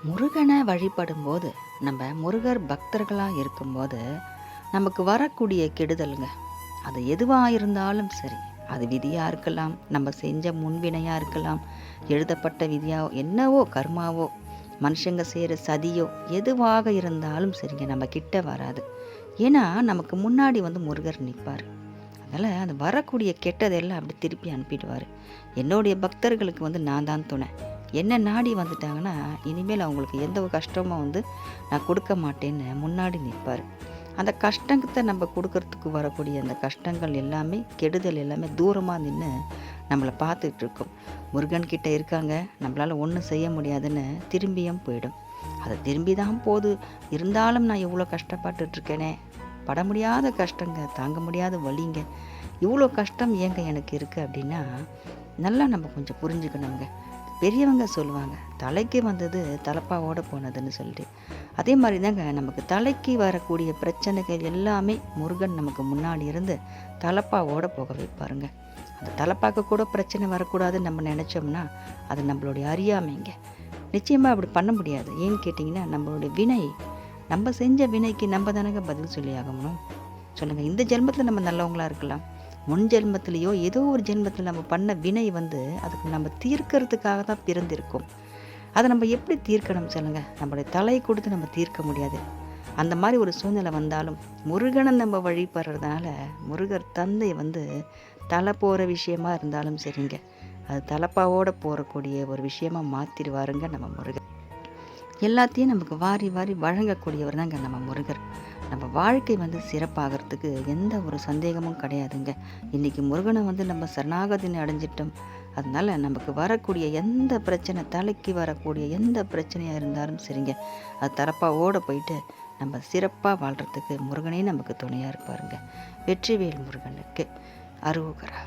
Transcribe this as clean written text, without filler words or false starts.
முருகனை வழிபடும்போது நம்ம முருகர் பக்தர்களாக இருக்கும்போது நமக்கு வரக்கூடிய கெடுதலுங்க, அது எதுவாக இருந்தாலும் சரி, அது விதியாக இருக்கலாம், நம்ம செஞ்ச முன்வினையாக இருக்கலாம், எழுதப்பட்ட விதியாவோ என்னவோ கர்மாவோ, மனுஷங்க செய்கிற சதியோ எதுவாக இருந்தாலும் சரிங்க, நம்ம கிட்ட வராது. ஏன்னா நமக்கு முன்னாடி முருகர் நிற்பார். அதனால் அது வரக்கூடிய கெட்டதெல்லாம் அப்படி திருப்பி அனுப்பிடுவார். என்னுடைய பக்தர்களுக்கு நான் தான் துணை. என்ன நாடி வந்துட்டாங்கன்னா இனிமேல் அவங்களுக்கு எந்த ஒரு கஷ்டமும் நான் கொடுக்க மாட்டேன்னு முன்னாடி நிற்பார். அந்த கஷ்டத்தை நம்ம கொடுக்கறதுக்கு வரக்கூடிய அந்த கஷ்டங்கள் எல்லாமே, கெடுதல் எல்லாமே தூரமாக நின்று நம்மளை பார்த்துட்டு இருக்கோம். முருகன்கிட்ட இருக்காங்க, நம்மளால் ஒன்றும் செய்ய முடியாதுன்னு திரும்பியும் போயிடும். அதை திரும்பி தான் போது, இருந்தாலும் நான் எவ்வளோ கஷ்டப்பட்டுட்ருக்கேனே, பட முடியாத கஷ்டங்க, தாங்க முடியாத வலிங்க, இவ்வளோ கஷ்டம் ஏங்க எனக்கு இருக்குது அப்படின்னா நல்லா நம்ம கொஞ்சம் புரிஞ்சுக்கணுங்க. பெரியவங்க சொல்லுவாங்க, தலைக்கு வந்தது தலப்பாவோடு போனதுன்னு சொல்லிட்டு. அதே மாதிரி தாங்க நமக்கு தலைக்கு வரக்கூடிய பிரச்சனைகள் எல்லாமே முருகன் நமக்கு முன்னாடி இருந்து தலப்பாவோடு போக வைப்பாருங்க. அந்த தலப்பாக்கு கூட பிரச்சனை வரக்கூடாதுன்னு நம்ம நினச்சோம்னா அது நம்மளுடைய அறியாமைங்க. நிச்சயமாக அப்படி பண்ண முடியாது. ஏன்னு கேட்டிங்கன்னா நம்மளுடைய வினை, நம்ம செஞ்ச வினைக்கு நம்ம தானங்க பதில் சொல்லி ஆகணும். சொல்லுங்கள், இந்த ஜென்மத்தில் நம்ம நல்லவங்களாக இருக்கலாம், முன் ஜென்மத்திலேயோ ஏதோ ஒரு ஜென்மத்தில் நம்ம பண்ண வினை அதுக்கு நம்ம தீர்க்கறதுக்காக தான் பிறந்திருக்கோம். அதை நம்ம எப்படி தீர்க்கணும் சொல்லுங்கள்? நம்மளுடைய தலையை கொடுத்து நம்ம தீர்க்க முடியாது. அந்த மாதிரி ஒரு சூழ்நிலை வந்தாலும் முருகனை நம்ம வழிபடுறதுனால முருகர் தந்தை தலை போகிற விஷயமா இருந்தாலும் சரிங்க, அது தலப்பாவோடு போகக்கூடிய ஒரு விஷயமா மாற்றிடுவாருங்க நம்ம முருகர். எல்லாத்தையும் நமக்கு வாரி வாரி வழங்கக்கூடியவர் தாங்க நம்ம முருகர். நம்ம வாழ்க்கை சிறப்பாகிறதுக்கு எந்த ஒரு சந்தேகமும் கிடையாதுங்க. இன்றைக்கி முருகனை நம்ம சரணாகதினை அடைஞ்சிட்டோம். அதனால் நமக்கு வரக்கூடிய எந்த பிரச்சனை, தலைக்கு வரக்கூடிய எந்த பிரச்சனையாக இருந்தாலும் சரிங்க, அது தரப்பாவோடு போயிட்டு நம்ம சிறப்பாக வாழ்கிறதுக்கு முருகனே நமக்கு துணையாக இருப்பாருங்க. வெற்றிவேல் முருகனுக்கு அரோகரா.